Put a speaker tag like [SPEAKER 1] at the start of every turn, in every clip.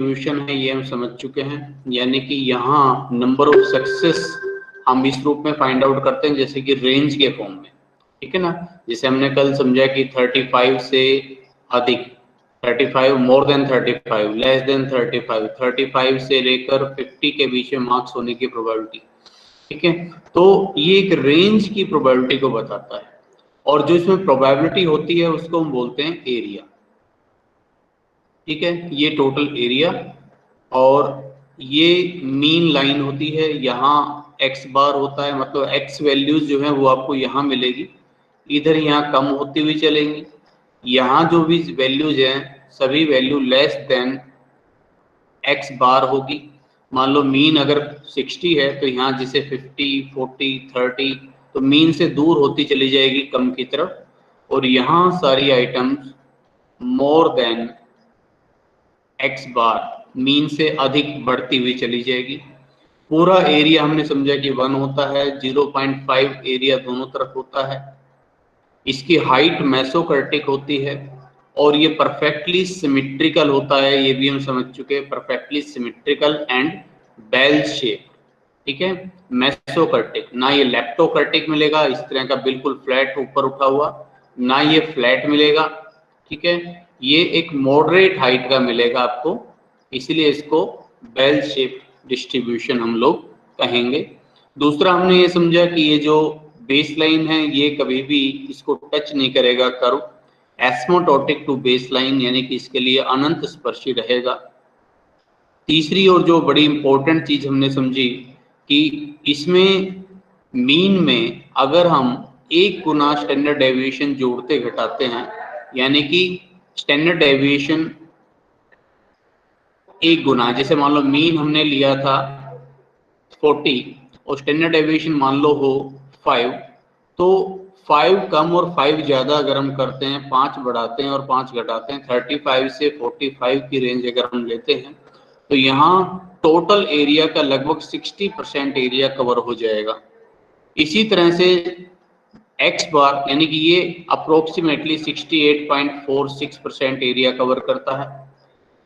[SPEAKER 1] Distribution है ये हम समझ चुके हैं, यानी कि यहाँ नंबर ऑफ सक्सेस हम इस रूप में फाइंड आउट करते हैं जैसे कि रेंज के फॉर्म में, ठीक है ना। जैसे हमने कल समझा कि 35 से अधिक, 35 मोर देन 35, लेस देन 35, 35 से लेकर 50 के बीच में मार्क्स होने की प्रोबेबिलिटी, ठीक है। तो ये एक रेंज की प्रोबेबिलिटी को बताता है, और जो इसमें प्रोबेबिलिटी होती है उसको हम बोलते हैं एरिया, ठीक है। ये टोटल एरिया, और ये मीन लाइन होती है, यहाँ एक्स बार होता है, मतलब एक्स वैल्यूज जो है वो आपको यहाँ मिलेगी, इधर यहाँ कम होती हुई चलेंगी, यहाँ जो भी वैल्यूज हैं सभी वैल्यू लेस देन एक्स बार होगी। मान लो मीन अगर 60 है तो यहाँ जैसे 50, 40, 30, तो मीन से दूर होती चली जाएगी कम की तरफ, और यहाँ सारी आइटम्स मोर देन एक्स बार, मीन से अधिक बढ़ती हुई चली जाएगी। पूरा एरिया हमने समझा कि 1 होता है, 0.5 एरिया दोनों तरफ होता है। इसकी हाइट मेसोकर्टिक होती है, और ये परफेक्टली सिमेट्रिकल होता है, ये भी हम समझ चुके हैं, perfectly symmetrical and bell shape, ठीक है। मेसोकर्टिक, ना ये लेप्टोकर्टिक मिलेगा इस तरह का बिल्कुल फ्लैट ऊपर उठा हुआ, ना ये फ्लैट मिलेगा, ठीक है। ये एक मॉडरेट हाइट का मिलेगा आपको, इसलिए इसको बेल शेप डिस्ट्रीब्यूशन हम लोग कहेंगे। दूसरा हमने ये समझा कि ये जो बेस लाइन है ये कभी भी इसको टच नहीं करेगा कर्व, एस्मोटोटिक टू बेस लाइन, यानी कि इसके लिए अनंत स्पर्शी रहेगा। तीसरी और जो बड़ी इंपॉर्टेंट चीज हमने समझी कि इसमें मीन में अगर हम 1 गुना स्टैंडर्ड डेविएशन जोड़ते घटाते हैं, यानी कि स्टैंडर्ड डेविएशन 1 गुना, जैसे मान लो मीन हमने लिया था 40 और स्टैंडर्ड डेविएशन मान लो हो 5, तो 5 कम और 5 ज्यादा अगर हम करते हैं, 5 बढ़ाते हैं और 5 घटाते हैं, 35 से 45 की रेंज अगर हम लेते हैं, तो यहाँ टोटल एरिया का लगभग 60% एरिया कवर हो जाएगा। इसी तरह से एक्स बार, यानी कि ये अप्रोक्सीमेटली 68.46% एरिया कवर करता है।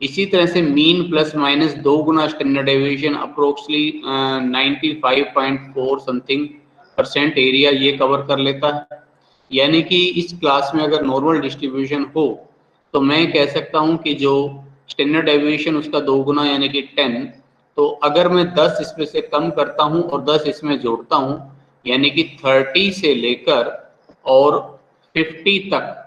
[SPEAKER 1] इसी तरह से मीन प्लस माइनस 2 गुना standard deviation approximately 95.4 something % area ये कवर कर लेता है। यानी कि इस क्लास में अगर नॉर्मल डिस्ट्रीब्यूशन हो तो मैं कह सकता हूं कि जो स्टैंडर्ड डेविएशन उसका 2 गुना यानी कि 10, तो अगर मैं 10 इसमें से कम करता हूं और 10 इसमें जोड़ता हूं, यानी कि 30 से लेकर और 50 तक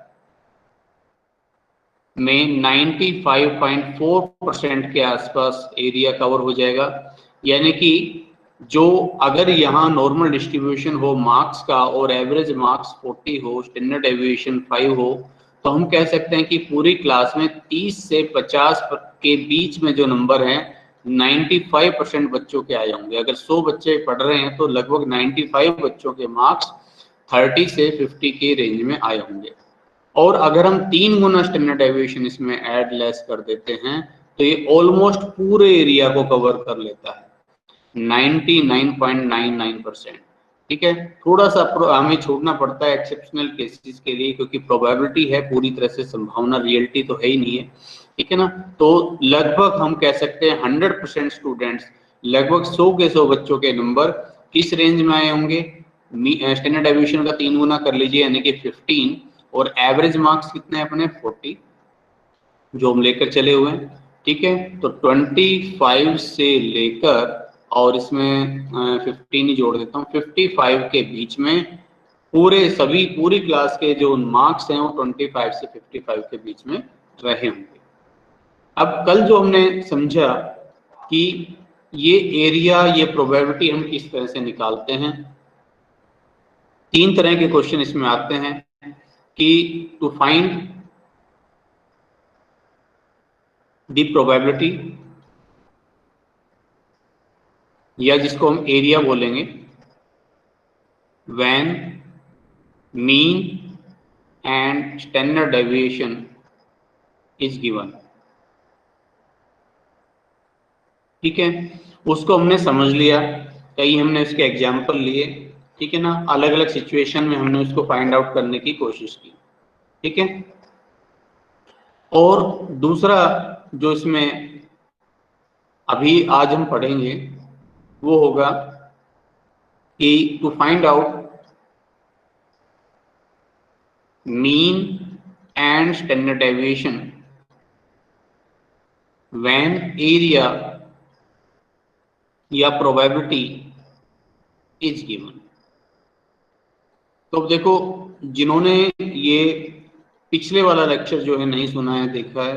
[SPEAKER 1] में 95.4% के आसपास एरिया कवर हो जाएगा। यानी कि जो अगर यहाँ नॉर्मल डिस्ट्रीब्यूशन हो मार्क्स का और एवरेज मार्क्स 40 हो, स्टैंडर्ड डेविएशन 5 हो, तो हम कह सकते हैं कि पूरी क्लास में 30 से 50 के बीच में जो नंबर हैं 95% बच्चों के आए होंगे। अगर 100 बच्चे पढ़ रहे हैं तो लगभग 95 बच्चों के मार्क्स 30 से 50 के रेंज में आए होंगे। और अगर हम 3 गुना स्टैंडर्ड डेविएशन इसमें ऐड लेस कर देते हैं तो ये ऑलमोस्ट पूरे एरिया को कवर कर लेता है, 99.99%, ठीक है। थोड़ा सा हमें छोड़ना पड़ता है एक्सेप्शनल केसेस के लिए, क्योंकि प्रोबेबिलिटी है, पूरी तरह से संभावना रियलिटी तो है ही नहीं है, ठीक है ना। तो लगभग हम कह सकते हैं 100% स्टूडेंट्स, लगभग 100 के 100 बच्चों के नंबर किस रेंज में आए होंगे, स्टैंडर्ड डेविएशन का 3 गुना कर लीजिए यानी कि 15, और एवरेज मार्क्स कितने हैं अपने 40 जो हम लेकर चले हुए हैं, ठीक है। तो 25 से लेकर और इसमें 15 ही जोड़ देता हूँ, 55 के बीच में पूरी क्लास के जो मार्क्स हैं वो 25 से 55 के बीच में रहे होंगे। अब कल जो हमने समझा कि ये एरिया, ये प्रोबेबिलिटी हम किस तरह से निकालते हैं, 3 तरह के क्वेश्चन इसमें आते हैं कि टू फाइंड द प्रोबेबिलिटी, या जिसको हम एरिया बोलेंगे, when mean and standard deviation is given, ठीक है। उसको हमने समझ लिया, कई हमने उसके एग्जाम्पल लिए, ठीक है ना, अलग अलग सिचुएशन में हमने उसको फाइंड आउट करने की कोशिश की, ठीक है। और दूसरा जो इसमें अभी आज हम पढ़ेंगे वो होगा कि to find out mean and standard deviation when area या प्रोबेबिलिटी इज गिवन। तो अब देखो, जिन्होंने ये पिछले वाला लेक्चर जो है नहीं सुना है, देखा है,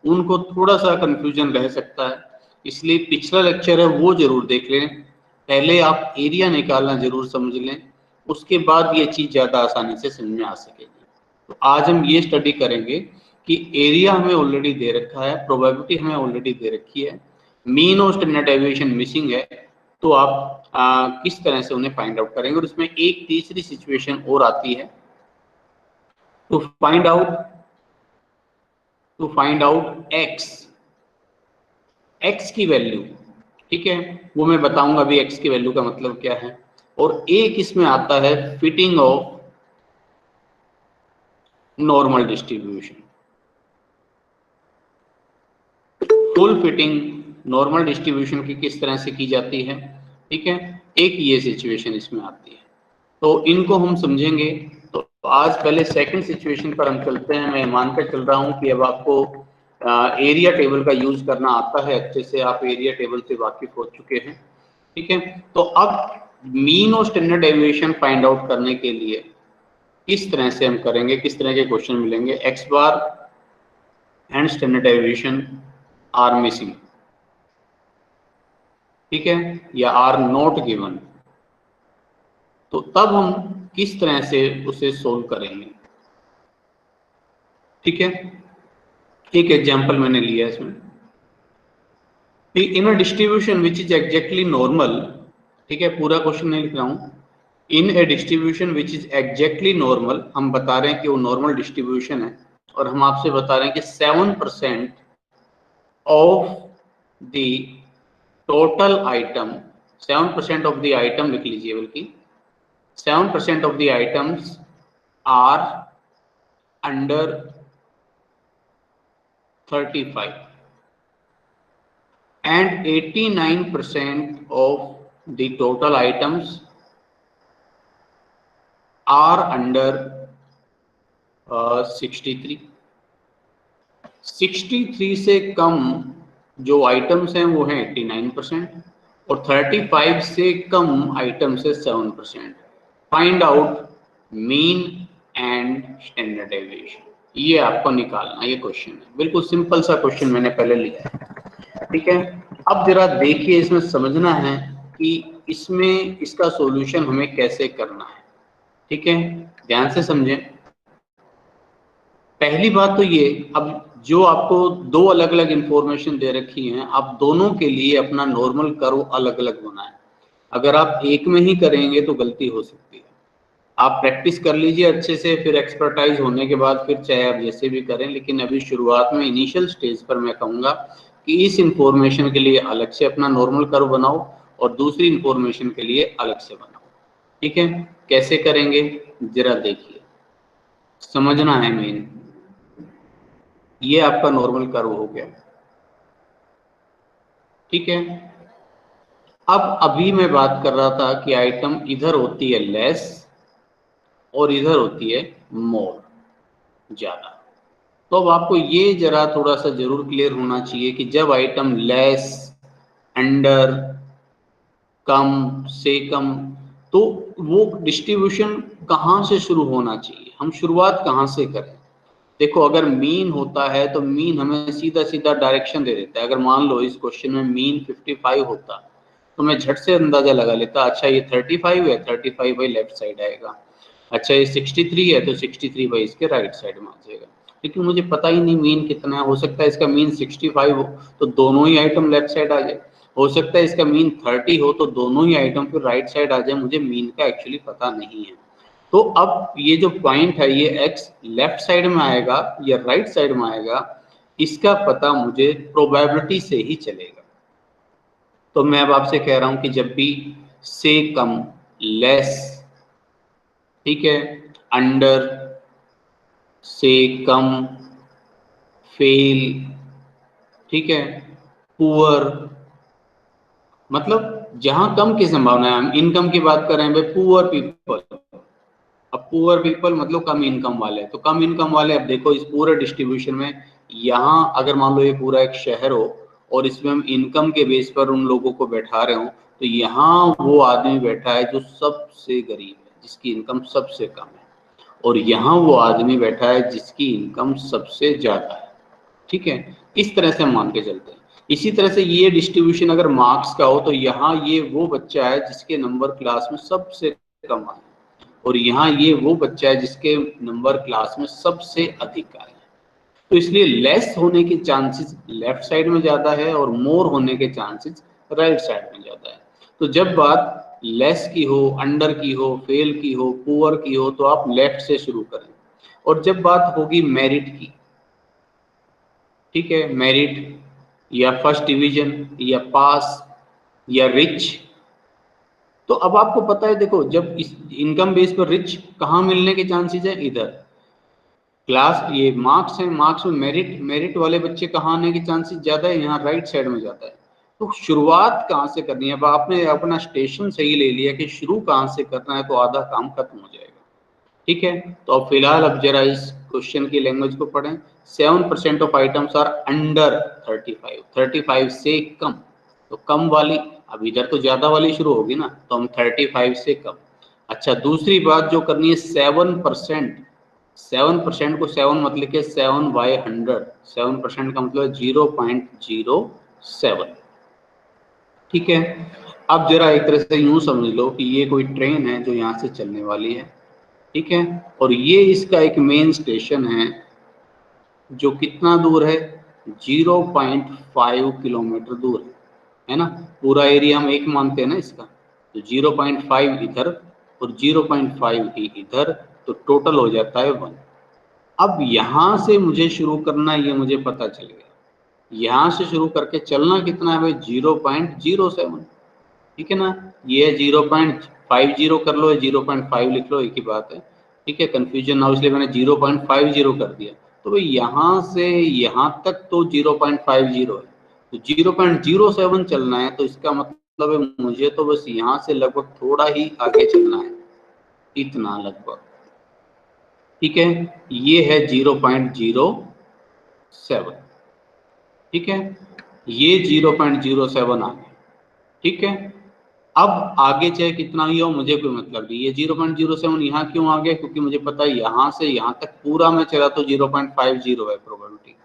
[SPEAKER 1] उनको थोड़ा सा कंफ्यूजन रह सकता है, इसलिए पिछला लेक्चर है वो जरूर देख लें। पहले आप एरिया निकालना जरूर समझ लें, उसके बाद ये चीज ज्यादा आसानी से समझ में आ सकेगी। तो आज हम ये स्टडी करेंगे कि एरिया हमें ऑलरेडी दे रखा है, प्रोबेबिलिटी हमें ऑलरेडी दे रखी है, मीन और स्टैंडर्ड डेविएशन मिसिंग है, तो आप किस तरह से उन्हें फाइंड आउट करेंगे। और इसमें एक तीसरी सिचुएशन और आती है, टू फाइंड आउट एक्स की वैल्यू। ठीक है, वो मैं बताऊंगा अभी एक्स की वैल्यू का मतलब क्या है। और एक इसमें आता है fitting of normal distribution, full fitting normal distribution की किस तरह से की जाती है। ठीक है, एक ये सिचुएशन इसमें आती है, तो इनको हम समझेंगे। तो आज पहले सेकंड सिचुएशन पर हम चलते हैं। मैं मानकर चल रहा हूं कि अब आपको एरिया टेबल का यूज करना आता है अच्छे से, आप एरिया टेबल से वाकिफ हो चुके हैं। ठीक है, तो अब मीन और स्टैंडर्ड डेविएशन फाइंड आउट करने के लिए किस तरह से हम करेंगे, किस तरह के क्वेश्चन मिलेंगे। X bar and standard deviation are missing, ठीक है, या आर नॉट गिवन, तो तब हम किस तरह से उसे सोल्व करेंगे। ठीक है, एक एग्जांपल मैंने लिया है इसमें, in a distribution which is exactly normal. ठीक है, पूरा क्वेश्चन नहीं लिख रहा हूं। In a distribution which is exactly normal, हम बता रहे हैं कि वो नॉर्मल डिस्ट्रीब्यूशन है, और हम आपसे बता रहे हैं कि 7% of the total item, 7% of the item लिख लीजिए, बल्कि 7% of the items are under 35 and 89% of the total items are under 63। 63 से कम जो आइटम्स हैं वो हैं 89%, और 35 से कम आइटम्स है 7%। Find out mean and standard deviation, ये आपको निकालना, ये क्वेश्चन है, बिल्कुल सिंपल सा क्वेश्चन मैंने पहले लिया है। ठीक है, अब जरा देखिए, इसमें समझना है कि इसमें इसका सॉल्यूशन हमें कैसे करना है। ठीक है, ध्यान से समझें। पहली बात तो ये, अब जो आपको दो अलग अलग इंफॉर्मेशन दे रखी हैं, आप दोनों के लिए अपना नॉर्मल कर्व अलग अलग बनाएं। अगर आप एक में ही करेंगे तो गलती हो सकती है। आप प्रैक्टिस कर लीजिए अच्छे से, फिर एक्सपर्टाइज होने के बाद फिर चाहे आप जैसे भी करें, लेकिन अभी शुरुआत में इनिशियल स्टेज पर मैं कहूँगा कि इस इंफॉर्मेशन के लिए अलग से अपना नॉर्मल कर्व बनाओ और दूसरी इंफॉर्मेशन के लिए अलग से बनाओ। ठीक है, कैसे करेंगे जरा देखिए, समझना है मेन। ये आपका नॉर्मल कर्व हो गया। ठीक है, अब अभी मैं बात कर रहा था कि आइटम इधर होती है लेस और इधर होती है मोर, ज्यादा। तो अब आपको ये जरा थोड़ा सा जरूर क्लियर होना चाहिए कि जब आइटम लेस, अंडर, कम से कम, तो वो डिस्ट्रीब्यूशन कहाँ से शुरू होना चाहिए, हम शुरुआत कहाँ से करें। देखो, अगर मीन होता है तो मीन हमें सीधा सीधा डायरेक्शन दे देता है। अगर मान लो इस क्वेश्चन में मीन 55 होता तो मैं झट से अंदाजा लगा लेता, अच्छा ये 35 है, 35 भाई लेफ्ट साइड आएगा। अच्छा ये 63 है तो 63 भाई इसके राइट साइड में आ जाएगा। लेकिन मुझे पता ही नहीं मीन कितना है। हो सकता है इसका मीन 65 हो तो दोनों ही आइटम लेफ्ट साइड आ जाए, हो सकता है इसका मीन 30 हो तो दोनों ही आइटम फिर राइट साइड आ जाए। मुझे मीन का एक्चुअली पता नहीं है। तो अब ये जो पॉइंट है, ये एक्स लेफ्ट साइड में आएगा या राइट साइड में आएगा, इसका पता मुझे प्रोबेबिलिटी से ही चलेगा। तो मैं अब आपसे कह रहा हूं कि जब भी से कम, लेस, ठीक है, अंडर, से कम, फेल, ठीक है, पुअर, मतलब जहां कम की संभावना है, हम इनकम की बात कर रहे हैं भाई, पुअर पीपल। अब पुअर पीपल मतलब कम इनकम वाले, तो कम इनकम वाले, अब देखो इस पूरे डिस्ट्रीब्यूशन में यहाँ अगर मान लो ये पूरा एक शहर हो और इसमें हम इनकम के बेस पर उन लोगों को बैठा रहे हो, तो यहाँ वो आदमी बैठा है जो सबसे गरीब है, जिसकी इनकम सबसे कम है, और यहाँ वो आदमी बैठा है जिसकी इनकम सबसे ज्यादा है। ठीक है, इस तरह से हम मान के चलते हैं। इसी तरह से ये डिस्ट्रीब्यूशन अगर मार्क्स का हो, तो यहाँ ये वो बच्चा है जिसके नंबर क्लास में सबसे कम आए, और यहाँ ये वो बच्चा है जिसके नंबर क्लास में सबसे अधिक आए। तो इसलिए लेस होने के चांसेस लेफ्ट साइड में ज्यादा है और मोर होने के चांसेस राइट साइड में ज्यादा है। तो जब बात लेस की हो, अंडर की हो, फेल की हो, पुअर की हो, तो आप लेफ्ट से शुरू करें। और जब बात होगी मेरिट की, ठीक है, मेरिट या फर्स्ट डिवीजन या पास या रिच, तो अब आपको पता है, देखो जब इस इनकम बेस पर रिच कहाँ मिलने के चांसेस है, इधर क्लास, ये मार्क्स है, मार्क्स में मेरिट वाले बच्चे कहाँ आने के चांसेस ज्यादा है, यहाँ राइट साइड में जाता है। तो शुरुआत कहाँ से करनी है, अब आपने अपना स्टेशन सही ले लिया कि शुरू कहाँ से करना है, तो आधा काम खत्म हो जाएगा। ठीक है, तो अब फिलहाल अब जरा इस क्वेश्चन की लैंग्वेज को पढ़ें। 7% ऑफ आइटम्स आर अंडर 35, 35 से कम, तो कम वाली, अब इधर तो ज्यादा वाली शुरू होगी ना, तो हम 35 से कम। अच्छा, दूसरी बात जो करनी है, 7%, 7% को 7 मत लिखे, 7/100, 7% का मतलब 0.07। ठीक है, अब जरा एक तरह से यूं समझ लो कि ये कोई ट्रेन है जो यहाँ से चलने वाली है, ठीक है, और ये इसका एक मेन स्टेशन है जो कितना दूर है, 0.5 किलोमीटर दूर है ना, पूरा एरिया हम एक मानते हैं ना इसका, तो 0.5 इधर और 0.5 ही इधर, तो टोटल हो जाता है 1। अब यहाँ से मुझे शुरू करना है, ये मुझे पता चल गया, यहाँ से शुरू करके चलना कितना है भाई, 0.07। ठीक है ना, ये है 0.50 कर लो, 0.5 लिख लो, एक ही बात है। ठीक है, कंफ्यूजन ना हो इसलिए मैंने 0.50 कर दिया। तो भाई यहाँ से यहाँ तक तो 0.50 है, तो 0.07 चलना है, तो इसका मतलब है मुझे तो बस यहाँ से लगभग थोड़ा ही आगे चलना है, इतना लगभग। ठीक है, ये है 0.07। ठीक है, ये 0.07 आ गया। ठीक है, अब आगे चाहे कितना ही हो मुझे कोई मतलब नहीं, ये 0.07 यहाँ क्यों आ गया, क्योंकि मुझे पता है यहाँ से यहाँ तक पूरा मैं चला तो 0.50 है प्रोबेबिलिटी,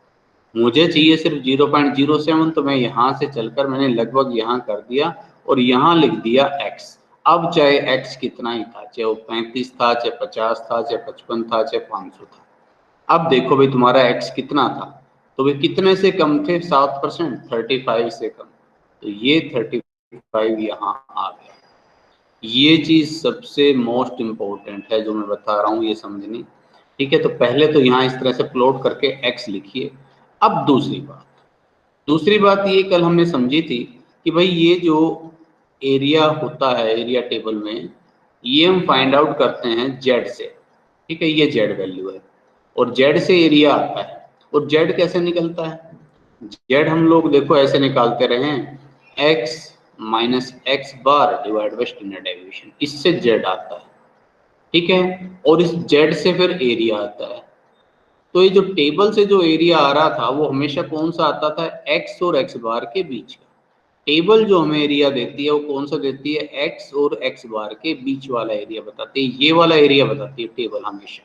[SPEAKER 1] मुझे चाहिए सिर्फ 0.07, तो मैं यहाँ से चलकर मैंने लगभग यहाँ कर दिया और यहाँ लिख दिया x। अब चाहे x कितना ही था, चाहे वो 35 था, चाहे 50 था, चाहे 55 था, चाहे 500 था। अब देखो भाई तुम्हारा x कितना था, तो भाई कितने से कम थे, 7%, 35 से कम, तो ये 35 यहाँ आ गया। ये चीज सबसे मोस्ट इम्पोर्टेंट है जो मैं बता रहा हूँ, ये समझनी। ठीक है, तो पहले तो यहाँ इस तरह से प्लॉट करके x लिखिए। अब दूसरी बात ये कल हमने समझी थी कि भाई ये जो एरिया होता है एरिया टेबल में, ये हम फाइंड आउट करते हैं z से। ठीक है, ये z वैल्यू है और z से एरिया आता है। और z कैसे निकलता है, z हम लोग देखो ऐसे निकालते रहे हैं, x minus X bar divide by standard deviation, इससे z आता है। ठीक है, और इस z से फिर एरिया आता है। तो ये जो टेबल से जो एरिया आ रहा था वो हमेशा कौन सा आता था, x और x बार के बीच का। टेबल जो हमें एरिया देती है वो कौन सा देती है, x और x बार के बीच वाला एरिया बताती है, ये वाला एरिया बताती है टेबल हमेशा।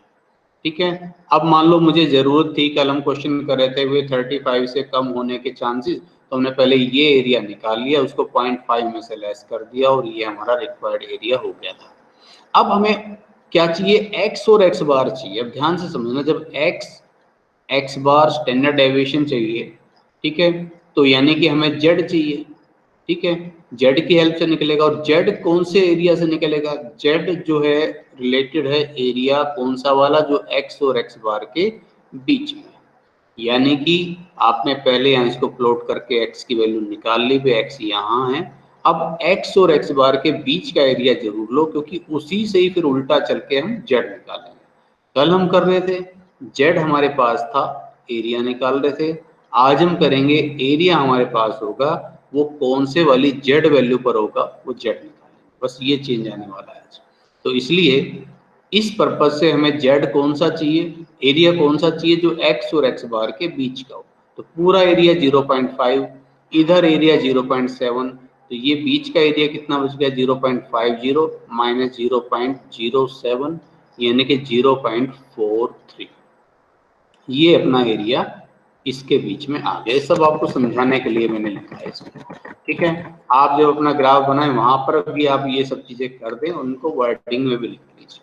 [SPEAKER 1] ठीक है, अब मान लो मुझे जरूरत थी, कल हम क्वेश्चन कर रहे थे वे 35 से कम होने के चांसेस, तो हमने पहले ये एरिया निकाल लिया, उसको 0.5 में से लेस कर दिया और ये हमारा रिक्वायर्ड एरिया हो गया था। अब हमें क्या चाहिए, x और x बार चाहिए। अब ध्यान से समझना, जब x बार स्टैंडर्ड डेविएशन चाहिए, ठीक है, तो यानी कि हमें z चाहिए। ठीक है, z की हेल्प से निकलेगा, और z कौन से एरिया से निकलेगा, z जो है रिलेटेड है एरिया कौन सा वाला, जो x और x बार के बीच में। यानी कि आपने पहले यहाँ इसको प्लॉट करके x की वैल्यू निकाल ली, भी x यहाँ है। अब x और x बार के बीच का एरिया जरूर लो, क्योंकि उसी से ही फिर उल्टा चल के हम z निकालेंगे। कल हम कर रहे थे z हमारे पास था, एरिया निकाल रहे थे, आज हम करेंगे एरिया हमारे पास होगा वो कौन से वाली जेड वैल्यू पर होगा वो जेड निकालेंगे, बस ये चेंज आने वाला है आज। तो इसलिए इस पर्पज से हमें जेड कौन सा चाहिए, एरिया कौन सा चाहिए जो एक्स और एक्स बार के बीच का हो। तो पूरा एरिया 0.5, इधर एरिया 0.7, तो ये बीच का एरिया कितना बच गया 0.50 माइनस 0.07 यानी कि 0.43। ये अपना एरिया इसके बीच में आ गया। सब आपको समझाने के लिए मैंने लिखा है इसमें, ठीक है। आप जब अपना ग्राफ बनाए वहां पर भी आप ये सब चीजें कर दें, उनको वर्डिंग में भी लिख लीजिए,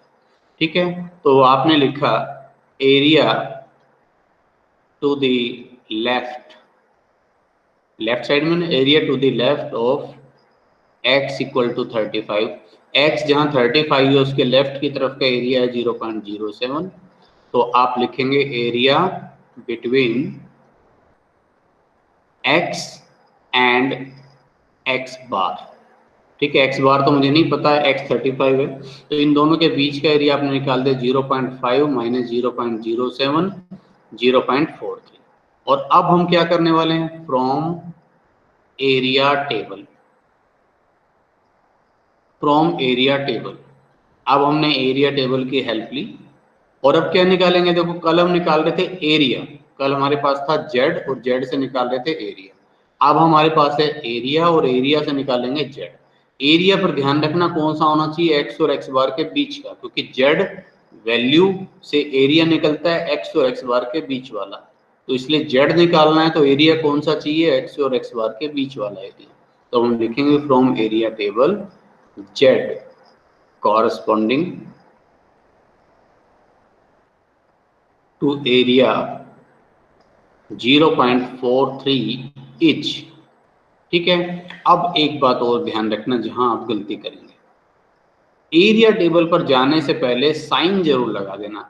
[SPEAKER 1] ठीक है। तो आपने लिखा area to the left side में area to the left of x equal to 35, x जहां 35 है उसके लेफ्ट की तरफ का एरिया है 0.07, तो आप लिखेंगे area between x and x बार, ठीक है। x बार तो मुझे नहीं पता है, x 35 है, तो इन दोनों के बीच का एरिया आपने निकाल दिया 0.5 माइनस 0.07 0.43। और अब हम क्या करने वाले हैं, फ्रॉम एरिया टेबल, अब हमने एरिया टेबल की हेल्प ली और अब क्या निकालेंगे, देखो कल हम निकाल रहे थे एरिया, कल हमारे पास था जेड और जेड से निकाल रहे थे एरिया। अब हमारे पास है एरिया और एरिया से निकालेंगे जेड। एरिया पर ध्यान रखना कौन सा होना चाहिए, एक्स और एक्स बार के बीच का, क्योंकि जेड वैल्यू से एरिया निकलता है एक्स और एक्स बार के बीच वाला, तो इसलिए जेड निकालना है तो एरिया कौन सा चाहिए, एक्स और एक्स बार के बीच वाला एरिया। तो हम लिखेंगे from area table Z corresponding to area 0.43 inch, ठीक है। अब एक बात और ध्यान रखना जहां आप गलती करेंगे, एरिया टेबल पर जाने से पहले साइन जरूर लगा देना।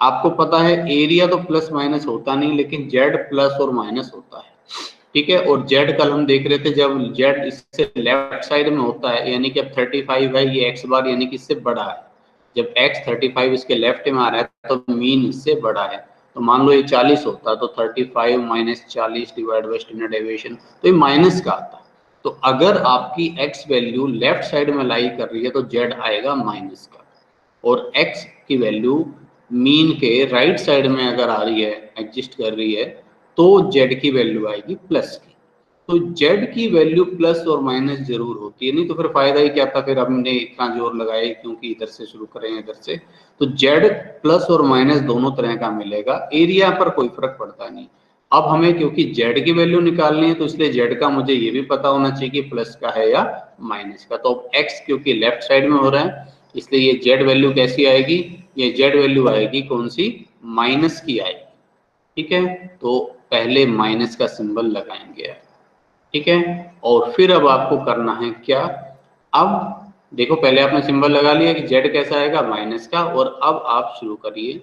[SPEAKER 1] आपको पता है एरिया तो प्लस माइनस होता नहीं, लेकिन जेड प्लस और माइनस होता है, ठीक है। और जेड कल हम देख रहे थे जब जेड इससे लेफ्ट साइड में होता है, यानी कि अब 35 है ये एक्स बार यानी कि इससे बड़ा है, जब x 35 इसके लेफ्ट में आ रहा है तो मीन इससे बड़ा है। तो मान लो ये 40 होता तो 35 minus 40 divide by standard deviation, तो ये माइनस का आता। तो अगर आपकी x वैल्यू लेफ्ट साइड में लाई कर रही है तो z आएगा माइनस का, और x की वैल्यू मीन के राइट साइड में अगर आ रही है, एग्जिस्ट कर रही है, तो z की वैल्यू आएगी प्लस की। तो z की वैल्यू प्लस और माइनस जरूर होती है, नहीं तो फिर फायदा ही क्या था, फिर हमने इतना जोर लगाया क्योंकि इधर से शुरू करें इधर से। तो z प्लस और माइनस दोनों तरह का मिलेगा, एरिया पर कोई फर्क पड़ता नहीं। अब हमें क्योंकि z की वैल्यू निकालनी है तो इसलिए z का मुझे ये भी पता होना चाहिए कि प्लस का है या माइनस का। तो अब x क्योंकि लेफ्ट साइड में हो रहा है इसलिए ये z वैल्यू कैसी आएगी, ये z वैल्यू आएगी कौन सी, माइनस की आएगी, ठीक है। तो पहले माइनस का सिंबल लगाएंगे, ठीक है। और फिर अब आपको करना है क्या, अब देखो पहले आपने सिंबल लगा लिया कि z कैसा आएगा, माइनस का, और अब आप शुरू करिए।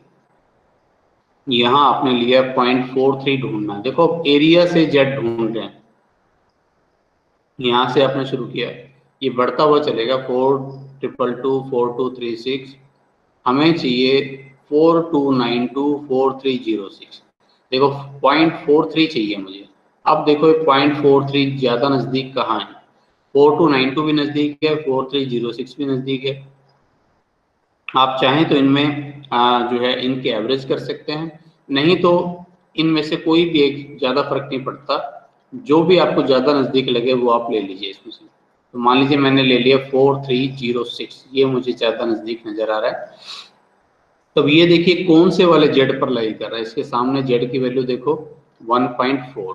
[SPEAKER 1] यहां आपने लिया 0.43 ढूंढना, देखो एरिया से z ढूंढ रहे हैं, यहां से आपने शुरू किया, ये बढ़ता हुआ चलेगा 4222 4236, हमें चाहिए 4292 4306, देखो 0.43 चाहिए मुझे। अब देखो 0.43 ज्यादा नजदीक कहाँ है, 4292 भी नजदीक है, 4306 भी नजदीक है। आप चाहें तो इनमें जो है इनके एवरेज कर सकते हैं, नहीं तो इनमें से कोई भी एक, ज्यादा फर्क नहीं पड़ता, जो भी आपको ज्यादा नजदीक लगे वो आप ले लीजिए इसमें से। तो मान लीजिए मैंने ले लिया 4306, ये मुझे ज्यादा नजदीक नजर आ रहा है। तब ये देखिए कौन से वाले जेड पर लाई कर रहा है, इसके सामने जेड की वैल्यू देखो 1.4,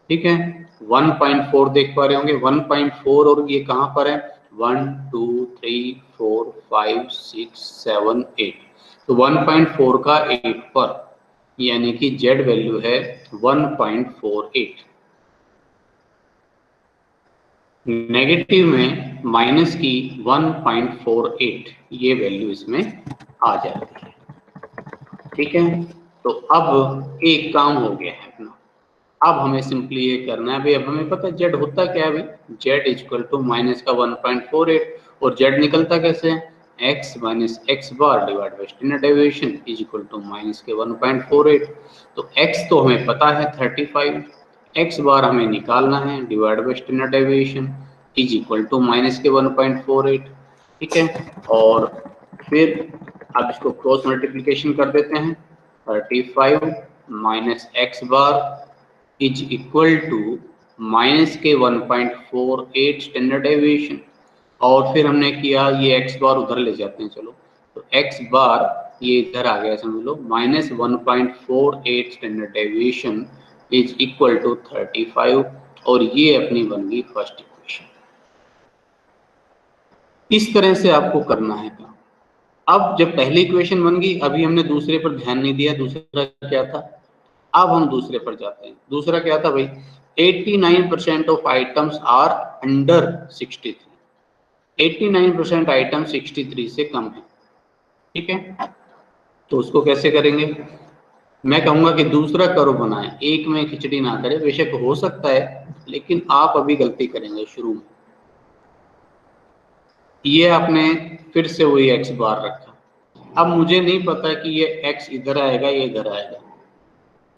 [SPEAKER 1] ठीक है। 1.4 देख पा रहे होंगे, 1.4, और ये कहां पर है 1 2 3 4 5 6 7 8, तो 1.4 का 8 पर, यानी कि जेड वैल्यू है 1.48। नेगेटिव में माइनस की 1.48, ये वैल्यू इसमें आ जाती है, ठीक है। तो अब एक काम हो गया है अपना, अब हमें सिंपली ये करना है भाई, अब हमें पता है जेड होता क्या है भाई, जेड इक्वल टू माइनस का 1.48, और जेड निकलता कैसे है, x minus X bar divide by standard deviation is equal to minus के 1.48। तो x तो हमें पता है 35, x बार हमें निकालना है, divide by standard deviation is equal to minus के 1.48। ठीक है, और फिर आप इसको क्रॉस मल्टीप्लिकेशन कर देते हैं। 35 minus X bar is equal to minus के 1.48 स्टैंडर्ड डेविएशन, और फिर हमने किया ये x बार उधर ले जाते हैं, चलो तो x बार ये इधर आ गया समझ लो, minus 1.48 standard deviation is equal to 35, और ये अपनी बन गई फर्स्ट इक्वेशन। इस तरह से आपको करना है काम। अब जब पहली इक्वेशन बन गई, अभी हमने दूसरे पर ध्यान नहीं दिया, दूसरा क्या था, अब हम दूसरे पर जाते हैं। दूसरा क्या था भाई, 89% of items are under 63, 89% item 63 से कम है। ठीक है, तो उसको कैसे करेंगे, मैं कहूंगा कि दूसरा कर्व बनाएं, एक में खिचड़ी ना करें, बेशक हो सकता है लेकिन आप अभी गलती करेंगे शुरू में। ये आपने फिर से वही एक्स बार रखा, अब मुझे नहीं पता कि ये एक्स इधर आएगा ये इधर आएगा,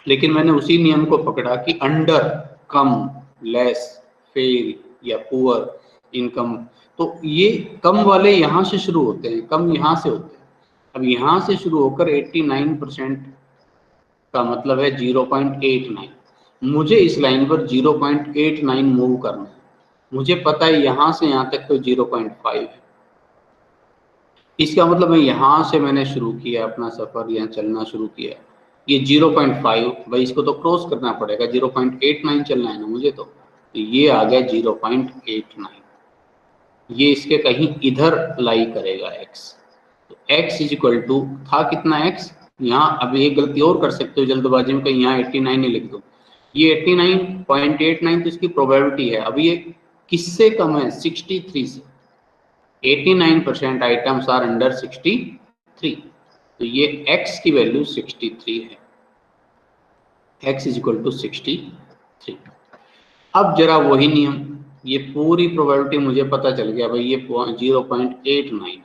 [SPEAKER 1] लेकिन मैंने उसी नियम को पकड़ा कि अंडर, कम, लेस, फेल या पुअर, इनकम, तो ये कम वाले यहाँ से शुरू होते हैं, कम यहाँ से होते हैं। अब यहाँ से शुरू होकर 89% का मतलब है 0.89, मुझे इस लाइन पर 0.89 मूव करना है। मुझे पता है यहाँ से यहाँ तक तो 0.5 है, इसका मतलब है यहाँ से मैंने शुरू किया अपना सफर, यहाँ चलना शुरू किया, ये 0.5 भाई, इसको तो क्रॉस करना पड़ेगा, 0.89 चलना है ना मुझे, तो ये आ गया 0.89, ये इसके कहीं इधर लाई करेगा x। तो x इज इक्वल टू था कितना x, यहाँ अभी एक गलती और कर सकते हो जल्दबाजी में, कहीं यहाँ 89 ही लिख दो, ये 89.89 तो इसकी प्रोबेबिलिटी है। अभी ये किससे कम है, 63 से, 89% आइटम्स आर अंडर 63, तो ये x की वैल्यू 63 है, x इज इक्वल टू 63। अब जरा वही नियम, ये पूरी प्रोबेबिलिटी मुझे पता चल गया भाई ये 0.89 है,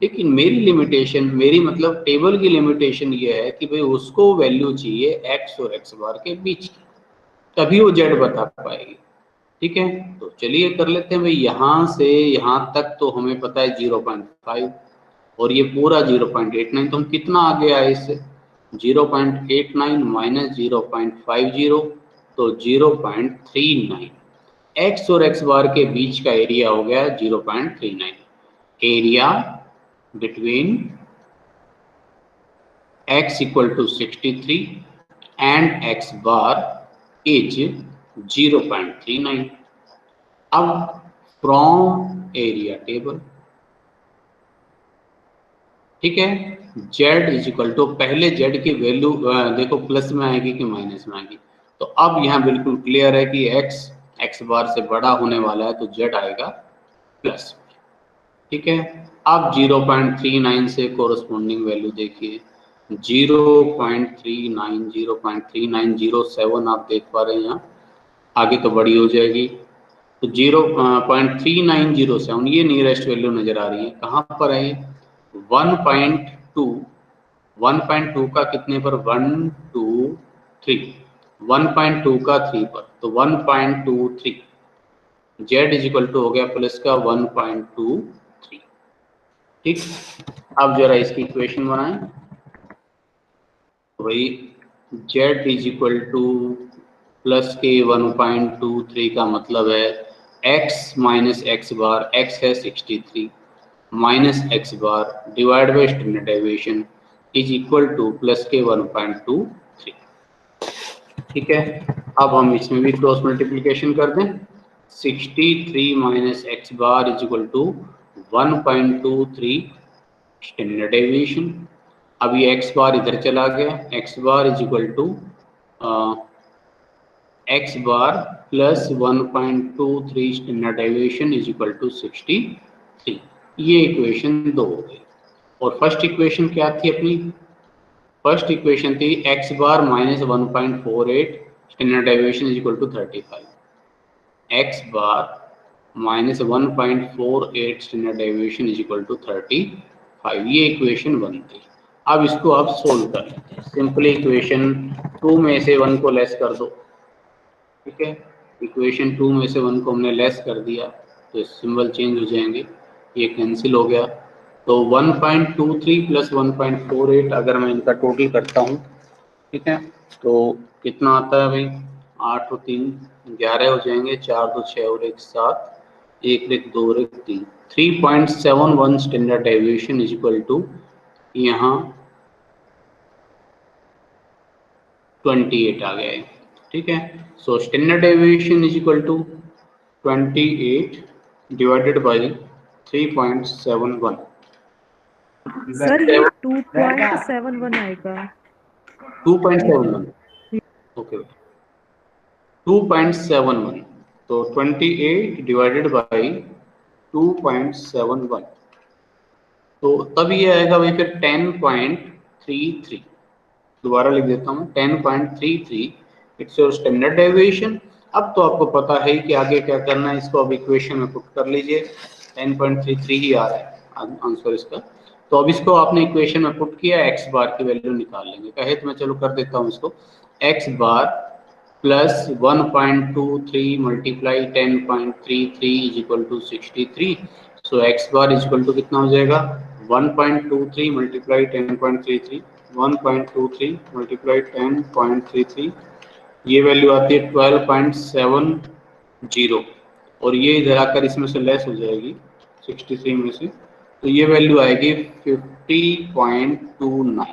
[SPEAKER 1] लेकिन मेरी लिमिटेशन, मेरी मतलब टेबल की लिमिटेशन ये है कि भाई उसको वैल्यू चाहिए x और x बार के बीच की, तभी वो z बता पाएगी। ठीक है, तो चलिए कर लेते हैं भाई, यहाँ से यहाँ तक तो हमें पता है 0.5, और ये पूरा 0.89, तो हम कितना आगे आए इससे, 0.89 माइनस 0.50 तो 0.39, x और x बार के बीच का एरिया हो गया 0.39, area between x equal to 63 and x bar is 0.39। अब फ्रॉम एरिया टेबल, ठीक है, z इज इक्वल टू, पहले z की वैल्यू देखो प्लस में आएगी कि माइनस में आएगी, तो अब यहाँ बिल्कुल क्लियर है कि x बार से बड़ा होने वाला है, तो z आएगा प्लस। ठीक है, अब 0.39 से कोरस्पोंडिंग वैल्यू देखिए, 0.39, 0.3907 आप देख पा रहे हैं यहाँ, आगे तो बड़ी हो जाएगी, तो 0.3907 ये नियरेस्ट वैल्यू नजर आ रही है, कहाँ पर है, 1.2, 1.2 का कितने पर, 1 2 3, 1.2 का 3 पर, तो 1.23, z इज इक्वल टू हो गया प्लस का 1.23। ठीक, अब जरा इसकी इक्वेशन बनाएं, तो भाई z is equal two plus के 1.23 का मतलब है x माइनस एक्स बार, x है 63 minus X bar divide by standard deviation is equal two plus के 1.23। ठीक है, अब हम इसमें भी क्रॉस मल्टीप्लिकेशन कर दें, 63 minus X bar is equal to 1.23 standard deviation. अब ये एक्स बार इधर चला गया, X bar is equal to X bar plus 1.23 standard deviation is equal to 63, ये इक्वेशन 2 हो गई। और फर्स्ट इक्वेशन क्या थी अपनी, फर्स्ट इक्वेशन थी X bar minus 1.48 standard deviation is equal to 35, X bar minus 1.48 standard deviation is equal to 35। ये equation बनती है। अब इसको आप सोल्व कर लेते हैं। सिंपली इक्वेशन 2 में से 1 को लेस कर दो, ठीक है। इक्वेशन 2 में से 1 को हमने लेस कर दिया तो सिंबल चेंज हो जाएंगे, ये कैंसिल हो गया। तो 1.23 प्लस 1.48 अगर मैं इनका टोटल करता हूँ, ठीक है, तो कितना आता है भाई? 8 और 3 11 हो जाएंगे, 4 2 6 और 1 7, 1 1 2 और 1 3, 3.71 standard deviation is equal to यहाँ 28 आ गया है, ठीक है। So standard deviation is equal to 28 divided by 3.71।
[SPEAKER 2] Sir ये 2.71 आएगा।
[SPEAKER 1] 2.71, ओके, 2.71। तो 28 डिवाइडेड बाई 2.71, तो तब ये आएगा भाई फिर 10.33। दोबारा लिख देता हूँ, 10.33 इट्स योर स्टैंडर्ड डेविएशन। अब तो आपको पता है कि आगे क्या करना है, इसको अब इक्वेशन में पुट कर लीजिए। 10.33 ही आ रहा है आंसर इसका। तो अब इसको आपने इक्वेशन में पुट किया, एक्स बार की वैल्यू निकाल लेंगे। कहे तो मैं चलो कर देता हूँ इसको, X bar plus 1.23 multiply 10.33 is equal to 63। So X bar is equal to कितना हो जाएगा? 1.23 मल्टीप्लाई 10.33, 1.23 मल्टीप्लाई 10.33, ये वैल्यू आती है 12.70, और ये इधर आकर इसमें से लेस हो जाएगी 63 में से, तो ये वैल्यू आएगी 50.29,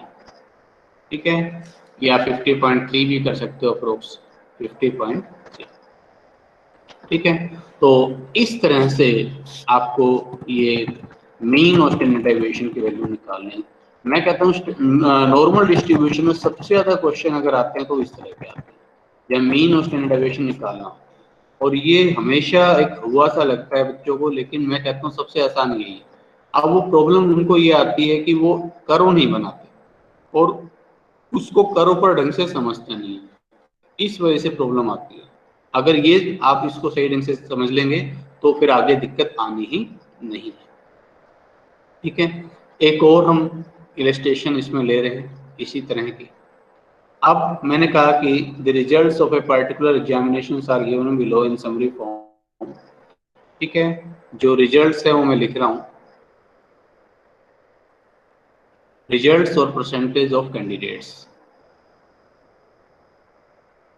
[SPEAKER 1] ठीक है, या 50.3 भी कर सकते हो अप्रोक्स, 50.3, ठीक है। तो इस तरह से आपको ये मीन और स्टैंडर्ड डेविएशन की वैल्यू निकालनी है। मैं कहता हूँ नॉर्मल डिस्ट्रीब्यूशन में सबसे ज्यादा क्वेश्चन अगर आते हैं तो इस तरह के आते हैं, या मीन और स्टैंडर्ड डेविएशन निकालना, और ये हमेशा एक हुआ सा लगता है बच्चों को, लेकिन मैं कहता हूँ सबसे आसान यही है। अब वो प्रॉब्लम उनको ये आती है कि वो करो नहीं बनाते और उसको करो पर ढंग से समझते नहीं है, इस वजह से प्रॉब्लम आती है। अगर ये आप इसको सही ढंग से समझ लेंगे तो फिर आगे दिक्कत आनी ही नहीं है, ठीक है। एक और हम इलस्ट्रेशन इसमें ले रहे हैं इसी तरह की। अब मैंने कहा कि the results of a particular examinations are given below in summary form, ठीक है। जो रिजल्ट्स है वो मैं लिख रहा हूँ, रिजल्ट्स और परसेंटेज ऑफ कैंडिडेट्स,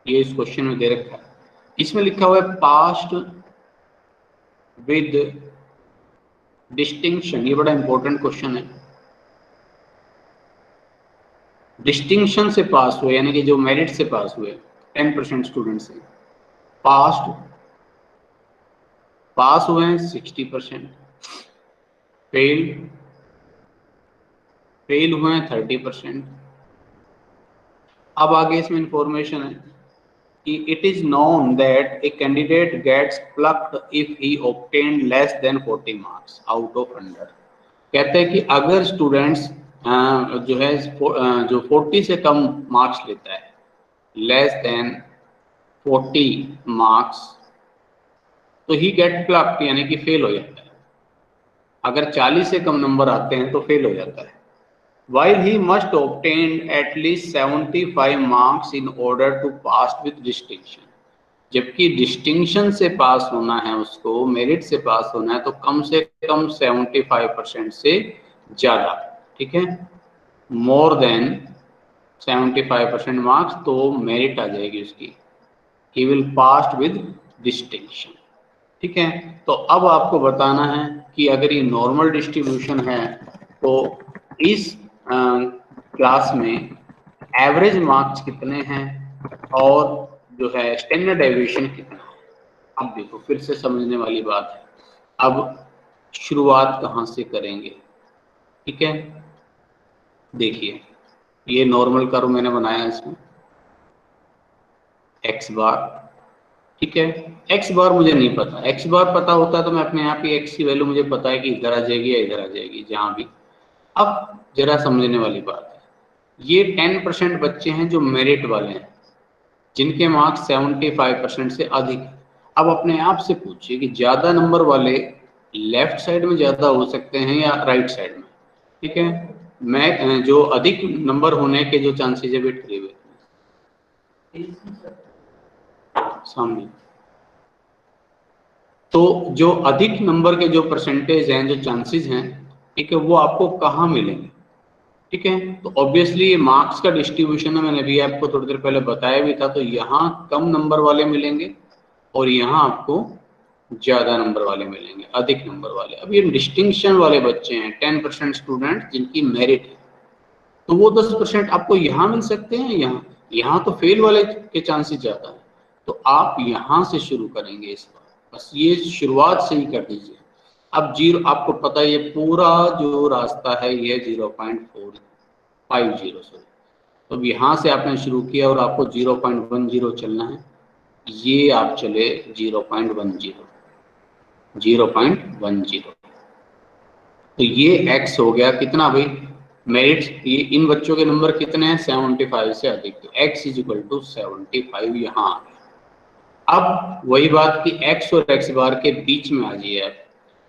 [SPEAKER 1] ये इस क्वेश्चन में दे रखा है। इसमें लिखा हुआ है पास्ट विद डिस्टिंक्शन, ये बड़ा इंपॉर्टेंट क्वेश्चन है। डिस्टिंक्शन से पास हुए यानी कि जो मेरिट से पास हुए 10% स्टूडेंट से पास हुए हैं 60%, फेल हुए हैं 30%। अब आगे इसमें इंफॉर्मेशन है कि it is known that a candidate gets plucked if he obtained less than 40 marks out of 100। कहते हैं कि अगर स्टूडेंट्स जो है जो 40 से कम मार्क्स लेता है, लेस देन 40 मार्क्स, तो ही गेट प्लक्ड यानी कि फेल हो जाता है। अगर 40 से कम नंबर आते हैं तो फेल हो जाता है। While he must obtain at least 75 marks in order to pass with distinction, जबकि डिस्टिंक्शन से पास होना है उसको, मेरिट से पास होना है तो कम से कम 75% से ज्यादा, ठीक है, मोर देन 75% मार्क्स तो मेरिट आ जाएगी उसकी, he will pass with distinction, ठीक है। तो अब आपको बताना है कि अगर ये नॉर्मल डिस्ट्रीब्यूशन है तो इस क्लास में एवरेज मार्क्स कितने हैं और जो है स्टैंडर्ड डेविएशन कितना है। अब देखो फिर से समझने वाली बात है। अब शुरुआत कहाँ से करेंगे, ठीक है। देखिए ये नॉर्मल कर्व मैंने बनाया इसमें एक्स बार, ठीक है। एक्स बार मुझे नहीं पता, एक्स बार पता होता है तो मैं अपने आप ही एक्स की वैल्यू मुझे पता है कि इधर आ जाएगी या इधर आ जाएगी जहां भी। अब जरा समझने वाली बात है, ये 10% बच्चे हैं जो मेरिट वाले हैं, जिनके मार्क्स 75% से अधिक है, अब अपने आप से पूछिए कि ज्यादा नंबर वाले लेफ्ट साइड में ज्यादा हो सकते हैं या राइट साइड में। ठीक है, मैं जो अधिक नंबर होने के जो चांसेस है वेट करिए सामने, तो जो अधिक नंबर के जो परसेंटेज हैं, जो चांसेस हैं, ठीक है, वो आपको कहाँ मिलेंगे। ठीक है, तो ऑब्वियसली ये मार्क्स का डिस्ट्रीब्यूशन है, मैंने भी आपको थोड़ी देर पहले बताया भी था। तो यहाँ कम नंबर वाले मिलेंगे और यहाँ आपको ज्यादा नंबर वाले मिलेंगे, अधिक नंबर वाले। अब ये डिस्टिंक्शन वाले बच्चे हैं 10% स्टूडेंट जिनकी मेरिट है, तो वो 10% आपको यहाँ मिल सकते हैं। यहाँ तो फेल वाले के चांसेस ज्यादा है, तो आप यहाँ से शुरू करेंगे इस बार, बस ये शुरुआत से ही कर दीजिए। अब जीरो, आपको पता है ये पूरा जो रास्ता है ये 0.450 सॉरी, तो अब यहाँ से आपने शुरू किया और आपको 0.10 चलना है, ये आप चले 0.10, तो ये x हो गया कितना भाई, मेरिट। ये इन बच्चों के नंबर कितने हैं, 75 से अधिक, तो x इज इक्वल टू 75 यहाँ आ गया। अब वही बात कि x और x बार के बीच में आ जाइए आप,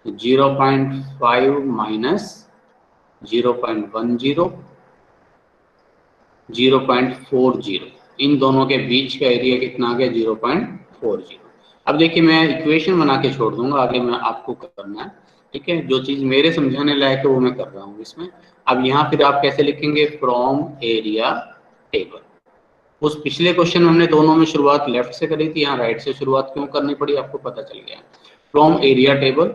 [SPEAKER 1] 0.5 माइनस 0.10 0.40, इन दोनों के बीच का एरिया कितना आ गया, 0.40। अब देखिए मैं इक्वेशन बना के छोड़ दूंगा, आगे मैं आपको करना है। ठीक है, जो चीज मेरे समझाने लायक है वो मैं कर रहा हूँ इसमें। अब यहाँ फिर आप कैसे लिखेंगे, फ्रॉम एरिया टेबल। उस पिछले क्वेश्चन में हमने दोनों में शुरुआत लेफ्ट से करी थी, यहाँ राइट से शुरुआत क्यों करनी पड़ी आपको पता चल गया। फ्रॉम एरिया टेबल,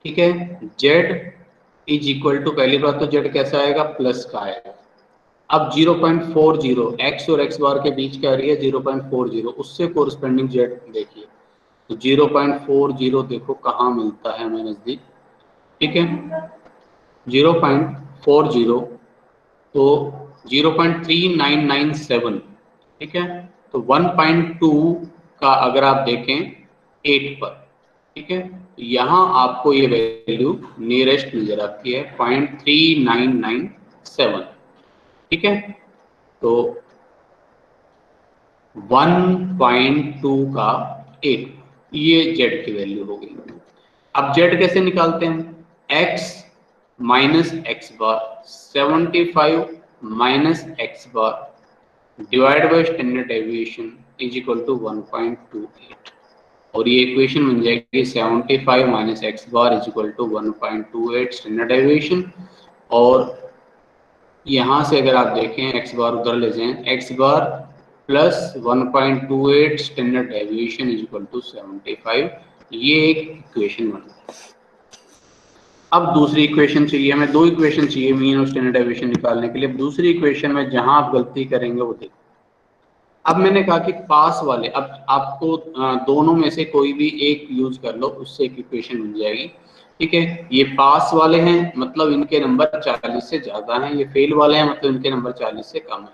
[SPEAKER 1] ठीक है, z इज इक्वल टू, पहली बात तो z कैसा आएगा, प्लस का आएगा। अब 0.40 x और x बार के बीच का एरिया 0.40, उससे कोरस्पेंडिंग z देखिए, तो 0.40 देखो कहाँ मिलता है हमें नजदीक। ठीक है, 0.40 तो 0.3997, ठीक है, तो 1.2 का अगर आप देखें 8 पर, ठीक है, तो यहाँ आपको ये वैल्यू नियरेस्ट नजर आती है 0.3997। ठीक है, तो 1.2 का 8, ये z की वैल्यू हो गई। अब z कैसे निकालते हैं, x minus X bar 75 minus X bar divide by standard deviation is equal to 1.28, और ये इक्वेशन बन जाएगी 75 minus X bar is equal to 1.28 standard deviation. और यहाँ से अगर आप देखें x बार उधर ले जाएं, x bar plus 1.28 standard deviation is equal to 75, ये एक इक्वेशन बन गई। अब दूसरी इक्वेशन चाहिए हमें, दो इक्वेशन चाहिए मीन और स्टैंडर्ड डेविएशन निकालने के लिए। अब दूसरी इक्वेशन में जहां आप गलती करेंगे वो देखो। अब मैंने कहा कि पास वाले, अब आपको दोनों में से कोई भी एक यूज कर लो, उससे एक इक्वेशन बन जाएगी। ठीक है, ये पास वाले हैं मतलब इनके नंबर 40 से ज्यादा हैं, ये फेल वाले हैं मतलब इनके नंबर 40 से कम है।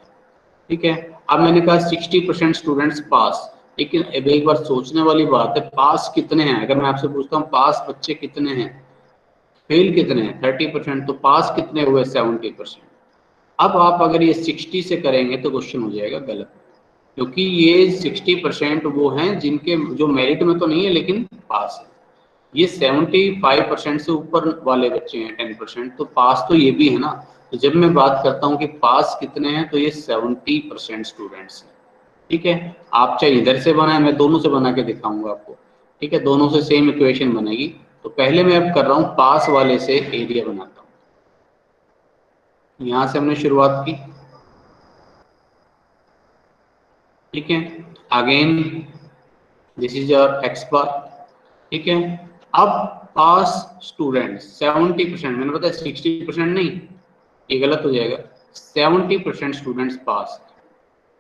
[SPEAKER 1] ठीक है, अब मैंने कहा 60% स्टूडेंट्स पास, लेकिन अब एक बार सोचने वाली बात है, पास कितने हैं। अगर मैं आपसे पूछता हूँ पास बच्चे कितने हैं, फेल कितने हैं 30%, तो पास कितने हुए 70%। अब आप अगर ये 60 से करेंगे तो क्वेश्चन हो जाएगा गलत, क्योंकि ये 60% वो हैं जिनके जो मेरिट में तो नहीं है लेकिन पास है। ये 75% से ऊपर वाले बच्चे हैं 10%, तो पास तो ये भी है ना। तो जब मैं बात करता हूँ कि पास कितने हैं, तो ये 70% स्टूडेंट्स हैं। ठीक है, आप चाहे इधर से बनाए, मैं दोनों से बना के दिखाऊंगा आपको। ठीक है, दोनों से सेम इक्वेशन बनेगी। तो पहले मैं अब कर रहा हूँ पास वाले से एरिया बनाता हूँ। यहां से हमने शुरुआत की। ठीक है, again this is your X bar. ठीक है, अब पास स्टूडेंट 70%, मैंने बताया 60% नहीं, ये गलत हो जाएगा, 70% स्टूडेंट्स पास।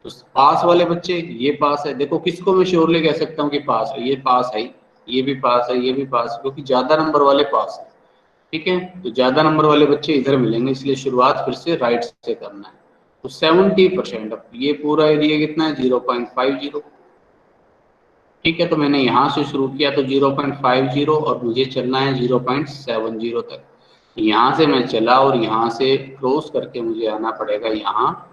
[SPEAKER 1] तो पास वाले बच्चे ये पास है, देखो किसको मैं श्योरली कह सकता हूँ कि पास है, ये पास है, ये भी पास है, ये भी पास है, क्योंकि ज्यादा नंबर वाले पास है। ठीक है, तो ज्यादा नंबर वाले बच्चे इधर मिलेंगे, इसलिए शुरुआत फिर से राइट से करना है। तो 70%, अब ये पूरा एरिया कितना है 0.50। ठीक है, तो मैंने यहाँ से शुरू किया तो 0.50 और मुझे चलना है 0.70 तक। यहाँ से मैं चला और यहाँ से क्रॉस करके मुझे आना पड़ेगा यहाँ,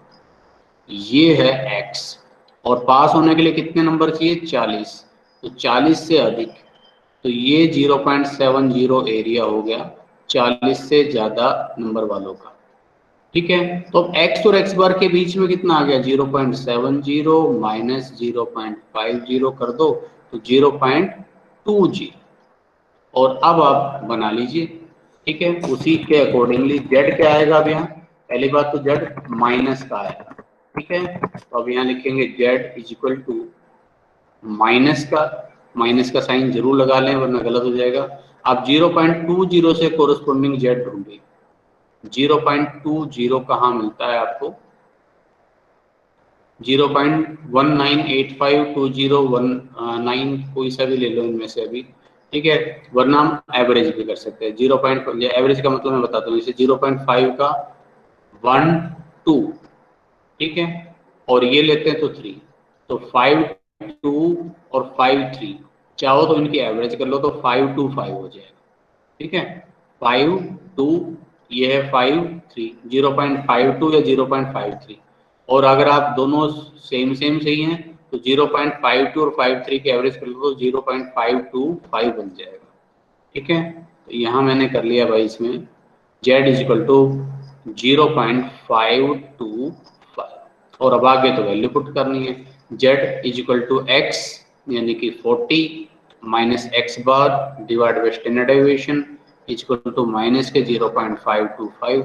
[SPEAKER 1] ये है x, और पास होने के लिए कितने नंबर चाहिए 40, तो 40 से अधिक, तो ये 0.70 एरिया हो गया 40 से ज्यादा नंबर वालों का। ठीक है, तो अब x और x बार के बीच में कितना आ गया 0.70 माइनस 0.50 कर दो तो 0.20। और अब आप बना लीजिए। ठीक है, उसी के अकॉर्डिंगली z क्या आएगा अब यहाँ, पहली बात तो z माइनस का आएगा। ठीक है, तो अब यहाँ लिखेंगे z is equal to minus का साइन जरूर लगा लें वरना गलत हो जाएगा। आप 0.20 से कोरस्पोंडिंग z ढूंढिए। 0.20 कहाँ मिलता है आपको, 0.19852019 कोई सा भी ले लो इनमें से अभी। ठीक है, वरना हम एवरेज भी कर सकते हैं। 0. एवरेज का मतलब मैं बताता हूँ, जैसे 0.5 का 1 2, ठीक है, और ये लेते हैं तो 3, तो 5 2 और 5 3, चाहो तो इनकी एवरेज कर लो तो 5 2 5 हो जाएगा। ठीक है, 5 2, ये है 5 3, 0.52 या 0.53, और अगर आप दोनों सेम सही हैं तो 0.52 और 53 की एवरेज कर लो तो 0.525 बन जाएगा। ठीक है, तो यहाँ मैंने कर लिया भाई इसमें z इज इक्वल टू 0.525, और अब आगे तो वैल्यू पुट करनी है। z is equal to x यानी कि 40 minus X bar divide by standard deviation is equal to minus के 0.525।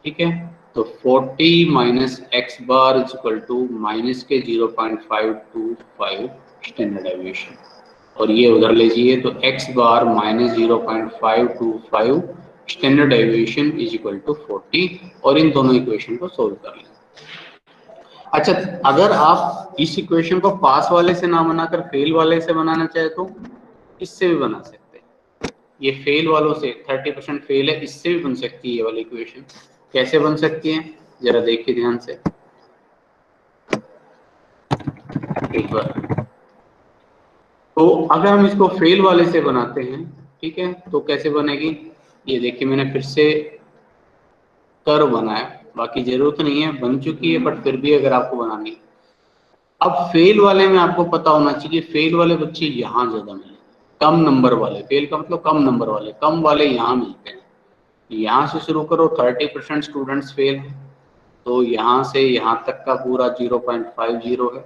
[SPEAKER 1] ठीक है, तो 40 minus X bar is equal to minus के 0.525 स्टैंडर्ड डेविएशन, और ये उधर लीजिए तो x bar minus 0.525 standard deviation is equal to 40, और इन दोनों इक्वेशन को सोल्व कर लें। अच्छा, अगर आप इस इक्वेशन को पास वाले से ना बनाकर फेल वाले से बनाना चाहे तो इससे भी बना सकते हैं। ये फेल वालों से 30% फेल है, इससे भी बन सकती है ये वाली इक्वेशन। कैसे बन सकती है जरा देखिए ध्यान से एक बार। तो अगर हम इसको फेल वाले से बनाते हैं, ठीक है, तो कैसे बनेगी, ये देखिए मैंने फिर से कर्व बनाया, बाकी जरूरत नहीं है, बन चुकी है, बट फिर भी अगर आपको बनानी है। अब फेल वाले में आपको पता होना चाहिए, फेल वाले बच्चे यहाँ ज्यादा मिले, कम नंबर वाले, फेल का मतलब कम नंबर वाले, कम वाले यहाँ मिलते हैं। यहाँ से शुरू करो, 30% स्टूडेंट्स फेल हैं, तो यहाँ से यहाँ तक का पूरा 0.50 है,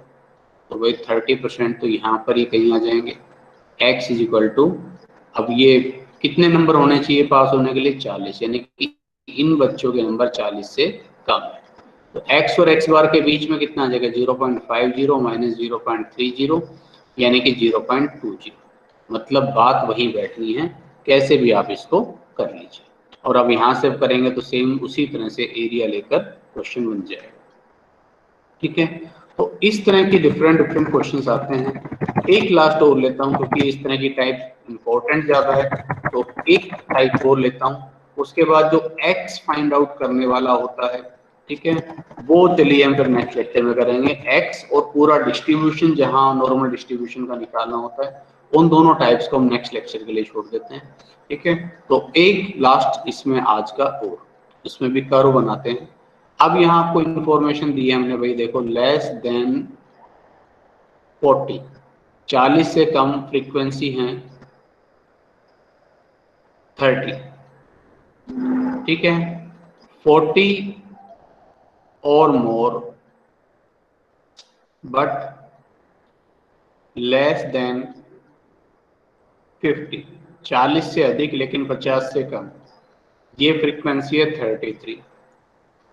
[SPEAKER 1] तो वही 30% तो यहाँ पर ही कहीं आ जाएंगे। x इज इक्वल टू, अब ये कितने नंबर होने चाहिए पास होने के लिए, 40, यानी कि इन बच्चों के नंबर 40 से कम है। तो x और x बार के बीच में कितना आ जाएगा, 0.50 माइनस 0.30 यानी कि 0.20। मतलब बात वही बैठनी है, कैसे भी आप इसको कर लीजिए। और अब यहाँ से करेंगे तो सेम उसी तरह से एरिया लेकर क्वेश्चन बन जाएगा। ठीक है, तो इस तरह की डिफरेंट क्वेश्चंस आते हैं। एक लास्ट और लेता हूँ क्योंकि इस तरह की टाइप इंपॉर्टेंट ज़्यादा है, तो एक टाइप और लेता हूँ। उसके बाद जो x फाइंड आउट करने वाला होता है, ठीक है, वो चलिए हम फिर नेक्स्ट लेक्चर में करेंगे। x और पूरा डिस्ट्रीब्यूशन जहाँ नॉर्मल डिस्ट्रीब्यूशन का निकालना होता है, उन दोनों टाइप्स को हम नेक्स्ट लेक्चर के लिए छोड़ देते हैं। ठीक है, तो एक लास्ट इसमें आज का और, इसमें भी कर्व बनाते हैं। अब यहाँ आपको इंफॉर्मेशन दी है हमने भाई, देखो लेस देन 40, 40 से कम फ्रीक्वेंसी है 30, ठीक है, 40 और मोर बट लेस देन 50, 40 से अधिक लेकिन 50 से कम, ये फ्रीक्वेंसी है 33।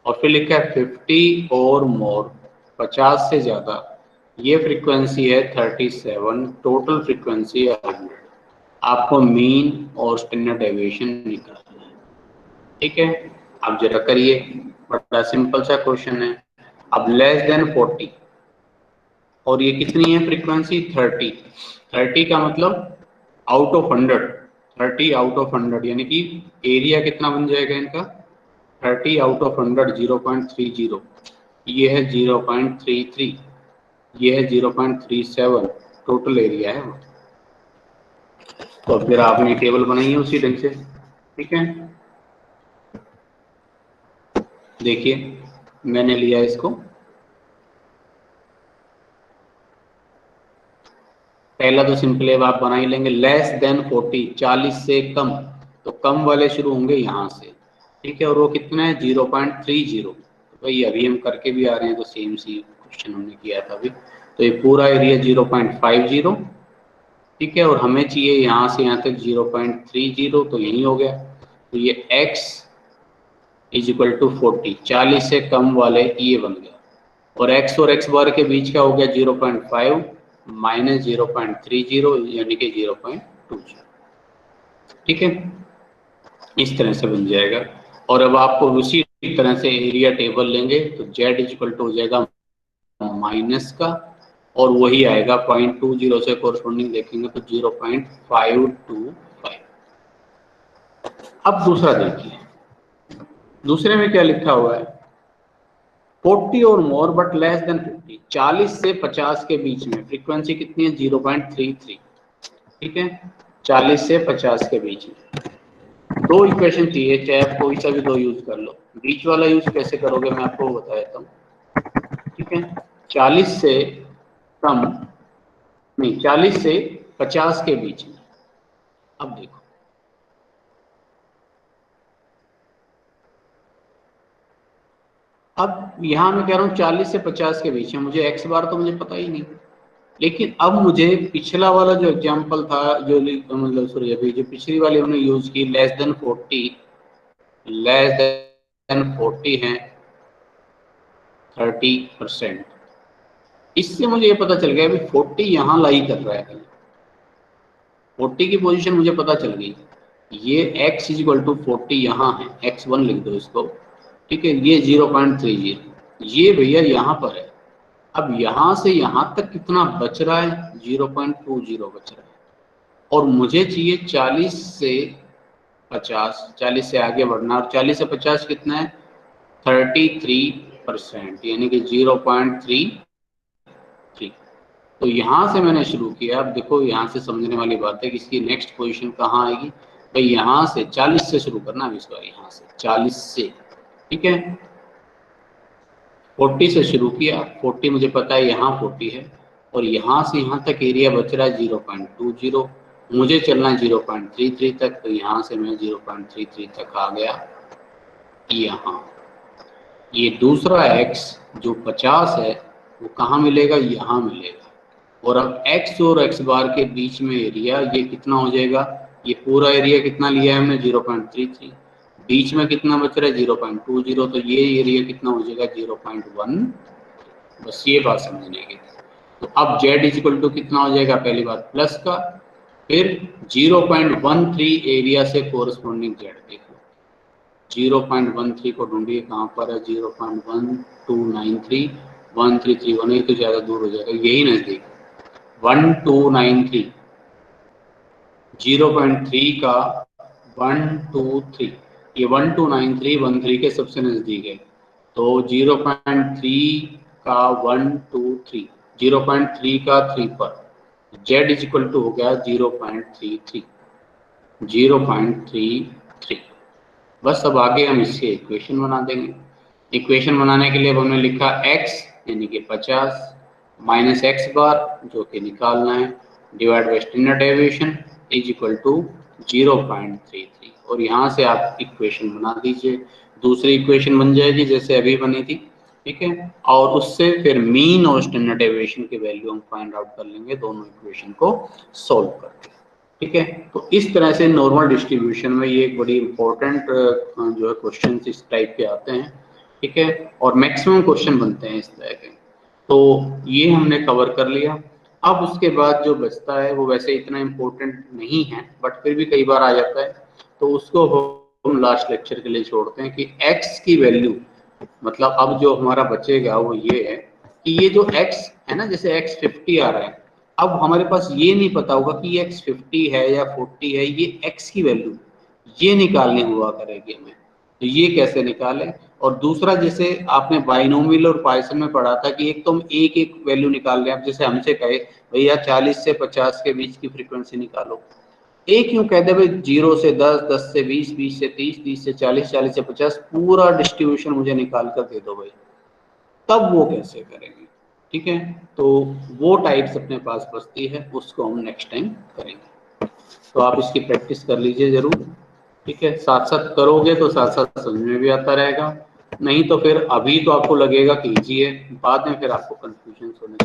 [SPEAKER 1] और फिर लिखा है 50 और मोर, 50 से ज्यादा, ये फ्रीक्वेंसी है 37, टोटल फ्रीक्वेंसी है 100। आपको मीन और स्टैंडर्ड डेविएशन निकालना है। ठीक है, आप जरा करिए, बड़ा सिंपल सा क्वेश्चन है। अब लेस देन 40 और ये कितनी है फ्रीक्वेंसी, 30 का मतलब आउट ऑफ 100, 30 आउट ऑफ 100 यानी कि एरिया कितना बन जाएगा इनका, 30 आउट ऑफ 100 0.30, ये है 0.33, ये है 0.37, टोटल एरिया है वो। तो फिर आपने टेबल बनाई है उसी ढंग से। ठीक है, देखिए मैंने लिया इसको, पहला तो सिंपल है, आप बना ही लेंगे, लेस देन 40, 40 से कम, तो कम वाले शुरू होंगे यहाँ से, ठीक है, और वो कितना है 0.30। तो भाई अभी हम करके भी आ रहे हैं, तो सेम सी क्वेश्चन हमने किया था अभी। तो ये पूरा एरिया 0.50, ठीक है, और हमें चाहिए यहाँ से यहाँ तक 0.30, तो यही हो गया। तो ये x इज इक्वल टू 40, 40 से कम वाले ये बन गया, और x और x बार के बीच का हो गया 0.5 माइनस 0.30 यानी कि 0.20, ठीक है, इस तरह से बन जाएगा। और अब आपको उसी तरह से एरिया टेबल लेंगे तो z इज इक्वल टू हो जाएगा माइनस का, और वही आएगा 0.20 से कोरस्पॉन्डिंग देखेंगे तो 0.525। अब दूसरा देखिए, दूसरे में क्या लिखा हुआ है, 40 और मोर बट लेस देन 50, 40 से 50 के बीच में फ्रीक्वेंसी कितनी है 0.33, ठीक है, 40 से 50 के बीच में। दो इक्वेशन चाहिए, चाहे आप कोई सा भी दो यूज कर लो। बीच वाला यूज कैसे करोगे मैं आपको बता देता हूँ, ठीक है, 40 से कम नहीं, 40 से 50 के बीच में। अब देखो, अब यहां मैं कह रहा हूं 40 से 50 के बीच में, मुझे x बार तो मुझे पता ही नहीं, लेकिन अब मुझे पिछला वाला जो एग्जांपल था, जो मतलब सॉरी अभी जो पिछली वाली हमने यूज की, लेस देन 40 है 30%, इससे मुझे ये पता चल गया अभी 40 यहाँ लाई कर रहा है, 40 की पोजीशन मुझे पता चल गई। ये x इज इक्वल टू 40 यहाँ है, x1 लिख दो इसको, ठीक है, ये 0.30, ये भैया यहाँ पर है। अब यहाँ से यहाँ तक कितना बच रहा है 0.20 बच रहा है, और मुझे चाहिए 40 से 50, 40 से आगे बढ़ना, और 40 से 50 कितना है 33%, यानी कि 0.33। तो यहाँ से मैंने शुरू किया। अब देखो यहाँ से समझने वाली बात है कि इसकी नेक्स्ट पोजीशन कहाँ आएगी भाई, यहाँ से 40 से शुरू करना है इस बार, यहाँ से 40 से, ठीक है, 40 से शुरू किया, 40 मुझे पता है यहाँ 40 है, और यहाँ से यहाँ तक एरिया बच रहा है 0.20, मुझे चलना है 0.33 तक, तो यहाँ से मैं 0.33 तक आ गया यहाँ। ये दूसरा x जो 50 है वो कहाँ मिलेगा, यहाँ मिलेगा। और अब x और x बार के बीच में एरिया ये कितना हो जाएगा, ये पूरा एरिया कितना लिया है हमने 0.33, बीच में कितना बच रहा है 0.20, तो ये एरिया कितना हो जाएगा 0.1। बस ये बात समझने की। तो अब z इज इक्वल टू कितना हो जाएगा, पहली बात प्लस का, फिर 0.13 एरिया से कोरस्पॉन्डिंग z देखो, 0.13 को ढूंढिए कहाँ पर है, 0.1293, 1331, तो ज्यादा दूर हो जाएगा, यही नजदीक 1293, 0.3 का 123, ये 1293 13 के सबसे नजदीक है, तो 0.3 का 123, 0.3 का 3 पर z इज इक्वल टू हो गया 0.33, 0.33। बस अब आगे हम इससे इक्वेशन बना देंगे। इक्वेशन बनाने के लिए अब हमने लिखा x यानी कि 50 माइनस एक्स बार जो कि निकालना है, divide by standard deviation is equal to 0.33, और यहाँ से आप इक्वेशन बना दीजिए। दूसरी इक्वेशन बन जाएगी जैसे अभी बनी थी, ठीक है, और उससे फिर मीन और स्टैंडर्ड डेविएशन की वैल्यू हम फाइंड आउट कर लेंगे दोनों इक्वेशन को सॉल्व करके, ठीक है। तो इस तरह से नॉर्मल डिस्ट्रीब्यूशन में ये एक बड़ी इंपॉर्टेंट जो है क्वेश्चन इस टाइप के आते हैं, ठीक है, और मैक्सिमम क्वेश्चन बनते हैं इस तरह के। तो ये हमने कवर कर लिया। अब उसके बाद जो बचता है वो वैसे इतना इम्पोर्टेंट नहीं है, बट फिर भी कई बार आ जाता है, तो उसको हम लास्ट लेक्चर के लिए छोड़ते हैं कि x की वैल्यू, मतलब अब जो हमारा बचेगा वो ये है कि ये जो x है ना, जैसे x 50 आ रहा है, अब हमारे पास ये नहीं पता होगा कि ये x 50 है या 40 है, ये x की वैल्यू ये निकालनी हुआ करेगी हमें, तो ये कैसे निकालें। और दूसरा, जैसे आपने बाइनोमियल और पॉइसन में पढ़ा था कि एक तो हम एक एक वैल्यू निकाल रहे हैं, अब जैसे हमसे कहे भैया 40 से 50 के बीच की फ्रीक्वेंसी निकालो, एक यूं कह दे भाई 0 से 10, 10 से 20, 20 से 30, 30 से 40, 40 से 50, पूरा डिस्ट्रीब्यूशन मुझे निकाल कर दे दो भाई, तब वो कैसे करेंगे, ठीक है, तो वो टाइप्स अपने पास बचती है, उसको हम नेक्स्ट टाइम करेंगे। तो आप इसकी प्रैक्टिस कर लीजिए जरूर, ठीक है। साथ साथ करोगे तो साथ साथ समझ में भी आता रहेगा, नहीं तो फिर अभी तो आपको लगेगा कि इजी है, बाद में फिर आपको कंफ्यूजन होने